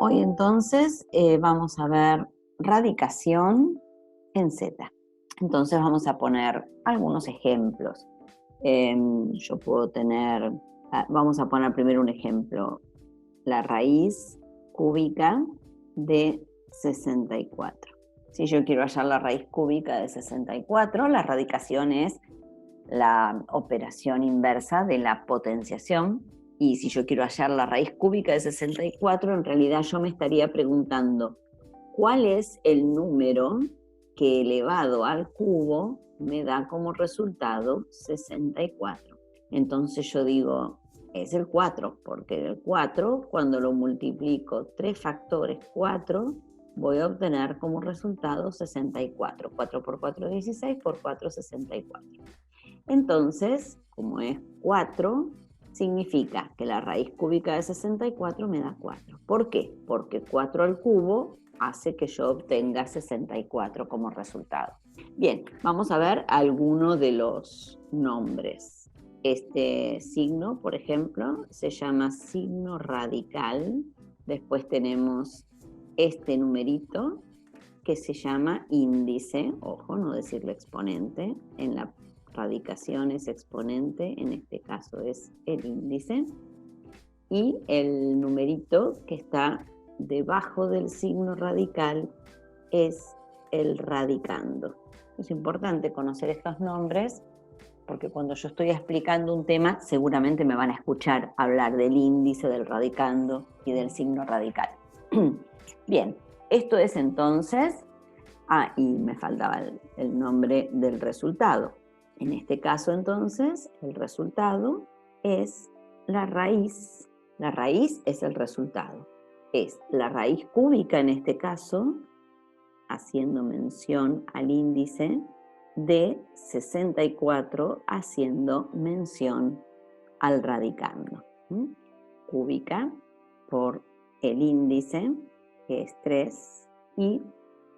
Hoy entonces vamos a ver radicación en Z. Entonces vamos a poner algunos ejemplos. Yo puedo tener, vamos a poner primero un ejemplo, la raíz cúbica de 64. Si yo quiero hallar la raíz cúbica de 64, la radicación es la operación inversa de la potenciación. Y si yo quiero hallar la raíz cúbica de 64, en realidad yo me estaría preguntando cuál es el número que elevado al cubo me da como resultado 64. Entonces yo digo, es el 4, porque el 4, cuando lo multiplico 3 factores 4, voy a obtener como resultado 64. 4 por 4, 16, por 4, 64. Entonces, como es 4, significa que la raíz cúbica de 64 me da 4. ¿Por qué? Porque 4 al cubo hace que yo obtenga 64 como resultado. Bien, vamos a ver algunos de los nombres. Este signo, por ejemplo, se llama signo radical. Después tenemos este numerito que se llama índice. Ojo, no decirle exponente. En la radicación es exponente, en este caso es el índice. Y el numerito que está debajo del signo radical es el radicando. Es importante conocer estos nombres porque cuando yo estoy explicando un tema seguramente me van a escuchar hablar del índice, del radicando y del signo radical. Bien, esto es entonces, y me faltaba el nombre del resultado. En este caso entonces el resultado es la raíz. La raíz es el resultado. Es la raíz cúbica en este caso, haciendo mención al índice, de 64 haciendo mención al radicando. Cúbica por el índice, que es 3, y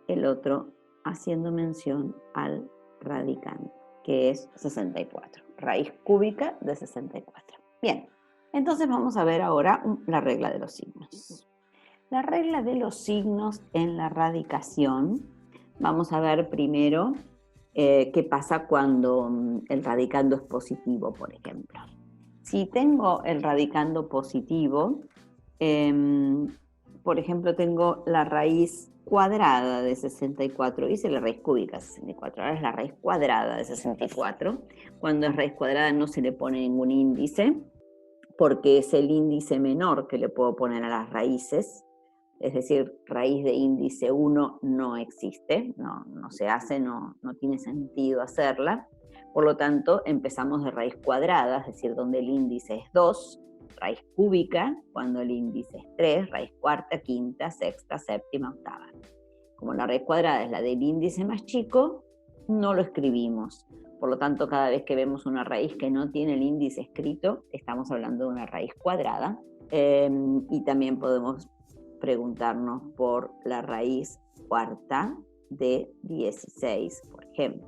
el otro haciendo mención al radicando, que es 64. Raíz cúbica de 64. Bien, entonces vamos a ver ahora la regla de los signos. La regla de los signos en la radicación, vamos a ver primero qué pasa cuando el radicando es positivo, por ejemplo. Si tengo el radicando positivo, por ejemplo, tengo la raíz cuadrada de 64, hice la raíz cúbica de 64, ahora es la raíz cuadrada de 64. Cuando es raíz cuadrada no se le pone ningún índice, porque es el índice menor que le puedo poner a las raíces. Es decir, raíz de índice 1 no existe, no se hace, no tiene sentido hacerla. Por lo tanto, empezamos de raíz cuadrada, es decir, donde el índice es 2, raíz cúbica, cuando el índice es 3, raíz cuarta, quinta, sexta, séptima, octava. Como la raíz cuadrada es la del índice más chico, no lo escribimos. Por lo tanto, cada vez que vemos una raíz que no tiene el índice escrito, estamos hablando de una raíz cuadrada. Y también podemos preguntarnos por la raíz cuarta de 16, por ejemplo.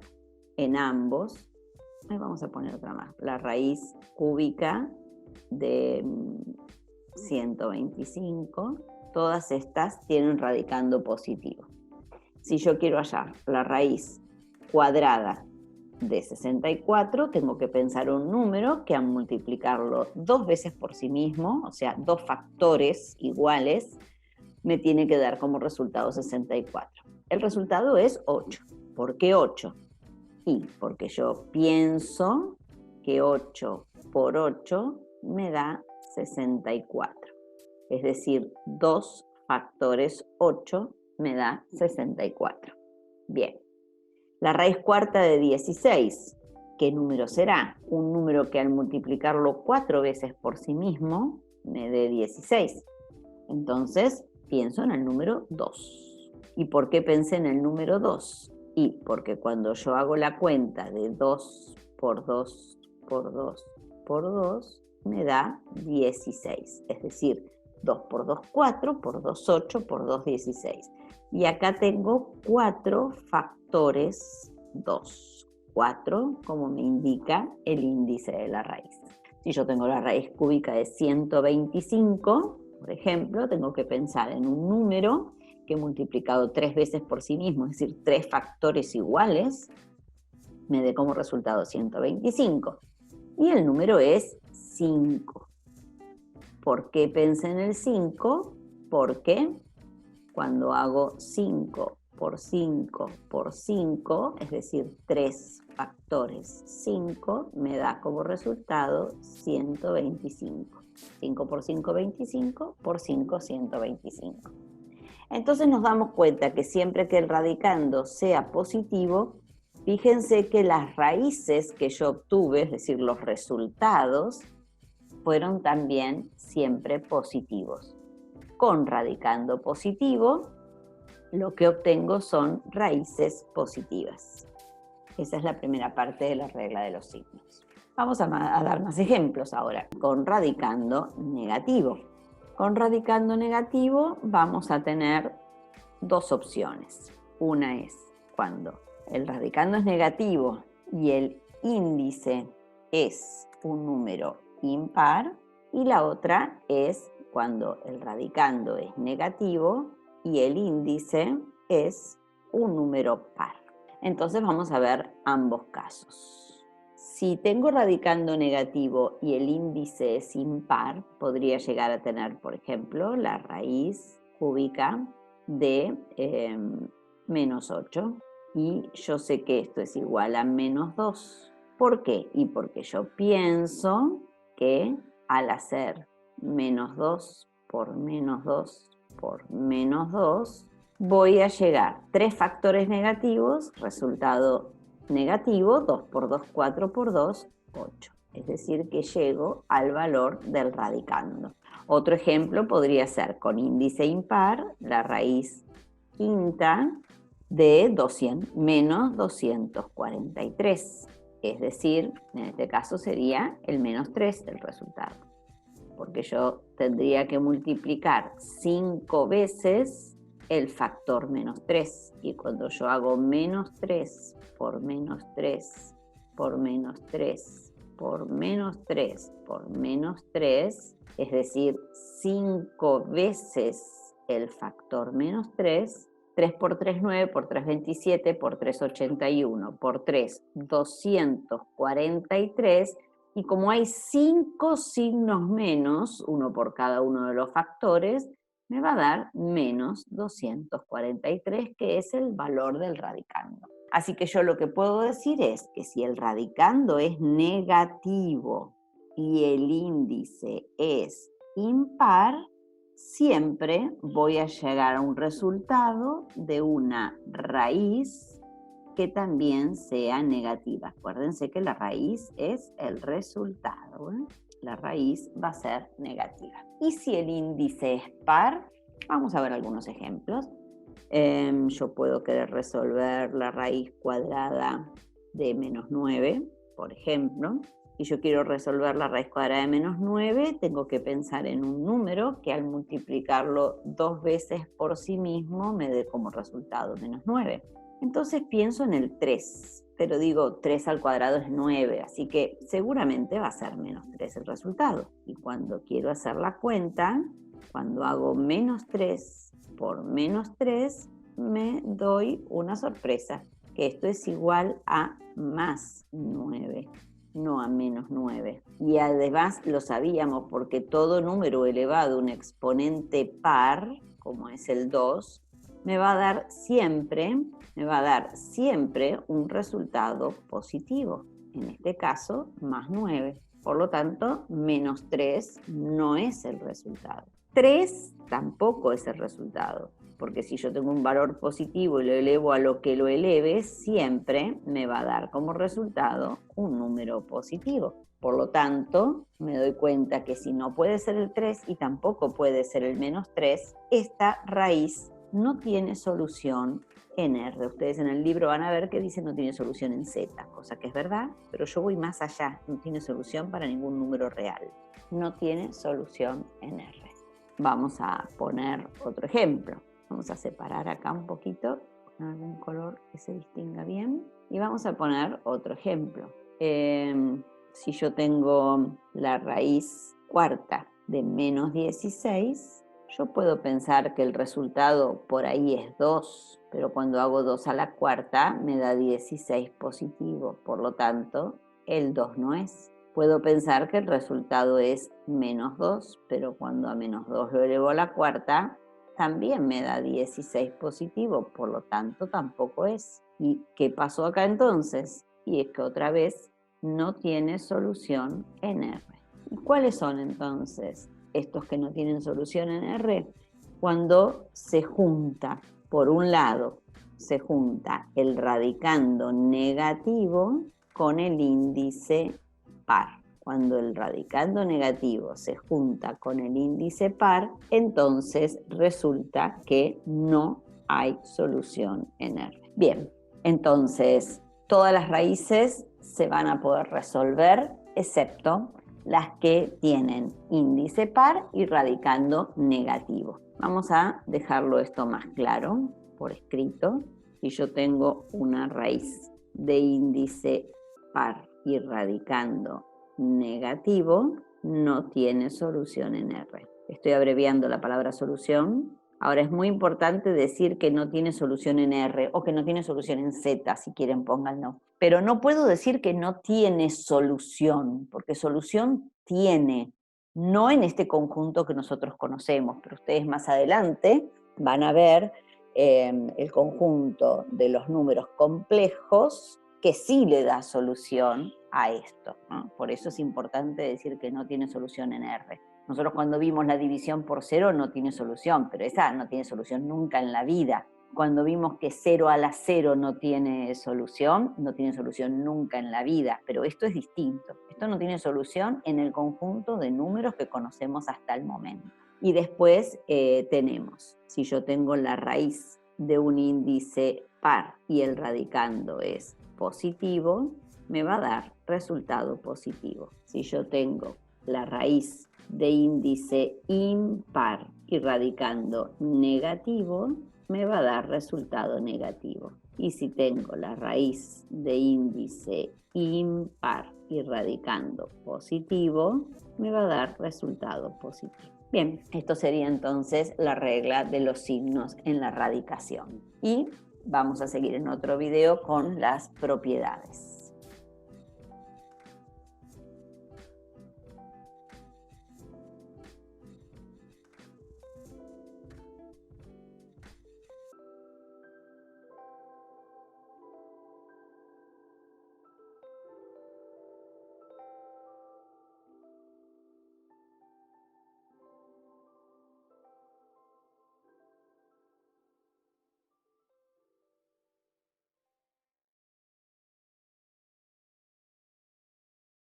En ambos, vamos a poner otra más, la raíz cúbica de 125, todas estas tienen radicando positivo. Si yo quiero hallar la raíz cuadrada de 64, tengo que pensar un número que al multiplicarlo 2 veces por sí mismo, o sea, 2 factores iguales, me tiene que dar como resultado 64. El resultado es 8. ¿Por qué 8? Y porque yo pienso que 8 por 8 me da 64. Es decir, 2 factores 8 me da 64. Bien. La raíz cuarta de 16, ¿qué número será? Un número que al multiplicarlo 4 veces por sí mismo me dé 16. Entonces, pienso en el número 2. ¿Y por qué pensé en el número 2? Y porque cuando yo hago la cuenta de 2 por 2 por 2 por 2, me da 16. Es decir, 2 por 2, 4, por 2, 8, por 2, 16. Y acá tengo 4 factores 2. 4, como me indica el índice de la raíz. Si yo tengo la raíz cúbica de 125, Por ejemplo, tengo que pensar en un número que multiplicado 3 veces por sí mismo, es decir, 3 factores iguales, me dé como resultado 125. Y el número es 5. ¿Por qué pensé en el 5? Porque cuando hago 5 por 5 por 5, es decir, 3 factores 5, me da como resultado 125. 5 por 5, 25, por 5, 125. Entonces nos damos cuenta que siempre que el radicando sea positivo, fíjense que las raíces que yo obtuve, es decir, los resultados, fueron también siempre positivos. Con radicando positivo, lo que obtengo son raíces positivas. Esa es la primera parte de la regla de los signos. Vamos a dar más ejemplos ahora. Con radicando negativo. Con radicando negativo vamos a tener dos opciones. Una es cuando el radicando es negativo y el índice es un número impar, y la otra es cuando el radicando es negativo y el índice es un número par. Entonces vamos a ver ambos casos. Si tengo radicando negativo y el índice es impar, podría llegar a tener, por ejemplo, la raíz cúbica de menos 8. Y yo sé que esto es igual a menos 2. ¿Por qué? Y porque yo pienso que al hacer menos 2 por menos 2 por menos 2, voy a llegar 3 factores negativos, resultado negativo, 2 por 2, 4 por 2, 8. Es decir, que llego al valor del radicando. Otro ejemplo podría ser con índice impar, la raíz quinta de 200, menos 243. Es decir, en este caso sería el menos 3 el resultado. Porque yo tendría que multiplicar 5 veces el factor menos 3. Y cuando yo hago menos 3 por menos 3 por menos 3 por menos 3 por menos 3, es decir, 5 veces el factor menos 3, 3 por 3, 9, por 3, 27, por 3, 81, por 3, 243, y como hay 5 signos menos, uno por cada uno de los factores, me va a dar menos 243, que es el valor del radicando. Así que yo lo que puedo decir es que si el radicando es negativo y el índice es impar, siempre voy a llegar a un resultado de una raíz que también sea negativa. Acuérdense que la raíz es el resultado, ¿eh? La raíz va a ser negativa. Y si el índice es par, vamos a ver algunos ejemplos. Yo puedo querer resolver la raíz cuadrada de menos 9, por ejemplo, y yo quiero resolver la raíz cuadrada de menos 9, tengo que pensar en un número que al multiplicarlo 2 veces por sí mismo me dé como resultado menos 9. Entonces pienso en el 3, pero digo 3 al cuadrado es 9, así que seguramente va a ser menos 3 el resultado. Y cuando quiero hacer la cuenta, cuando hago menos 3 por menos 3, me doy una sorpresa, que esto es igual a más 9, no a menos 9. Y además lo sabíamos porque todo número elevado a un exponente par, como es el 2, me va a dar siempre un resultado positivo. En este caso, más 9. Por lo tanto, menos 3 no es el resultado. 3 tampoco es el resultado, porque si yo tengo un valor positivo y lo elevo a lo que lo eleve, siempre me va a dar como resultado un número positivo. Por lo tanto, me doy cuenta que si no puede ser el 3 y tampoco puede ser el menos 3, esta raíz no tiene solución en R. Ustedes en el libro van a ver que dice no tiene solución en Z, cosa que es verdad, pero yo voy más allá, no tiene solución para ningún número real. No tiene solución en R. Vamos a poner otro ejemplo. Vamos a separar acá un poquito, poner algún color que se distinga bien, y vamos a poner otro ejemplo. Si yo tengo la raíz cuarta de menos 16, yo puedo pensar que el resultado por ahí es 2, pero cuando hago 2 a la cuarta me da 16 positivo, por lo tanto, el 2 no es. Puedo pensar que el resultado es menos 2, pero cuando a menos 2 lo elevo a la cuarta, también me da 16 positivo, por lo tanto tampoco es. ¿Y qué pasó acá entonces? Y es que otra vez no tiene solución en R. ¿Y cuáles son entonces estos que no tienen solución en R? Cuando se junta, por un lado, se junta el radicando negativo con el índice par. Cuando el radicando negativo se junta con el índice par, entonces resulta que no hay solución en R. Bien, entonces todas las raíces se van a poder resolver, excepto las que tienen índice par y radicando negativo. Vamos a dejarlo esto más claro por escrito. Si yo tengo una raíz de índice par y radicando negativo, no tiene solución en R. Estoy abreviando la palabra solución. Ahora es muy importante decir que no tiene solución en R o que no tiene solución en Z, si quieren pónganlo. Pero no puedo decir que no tiene solución, porque solución tiene, no en este conjunto que nosotros conocemos, pero ustedes más adelante van a ver el conjunto de los números complejos que sí le da solución a esto, ¿no? Por eso es importante decir que no tiene solución en R. Nosotros cuando vimos la división por 0 no tiene solución, pero esa no tiene solución nunca en la vida. Cuando vimos que 0 a la 0 no tiene solución nunca en la vida, pero esto es distinto. Esto no tiene solución en el conjunto de números que conocemos hasta el momento. Y después tenemos, si yo tengo la raíz de un índice par y el radicando es positivo, me va a dar resultado positivo. Si yo tengo la raíz de índice impar y radicando negativo, me va a dar resultado negativo. Y si tengo la raíz de índice impar y radicando positivo, me va a dar resultado positivo. Bien, esto sería entonces la regla de los signos en la radicación. Y vamos a seguir en otro video con las propiedades.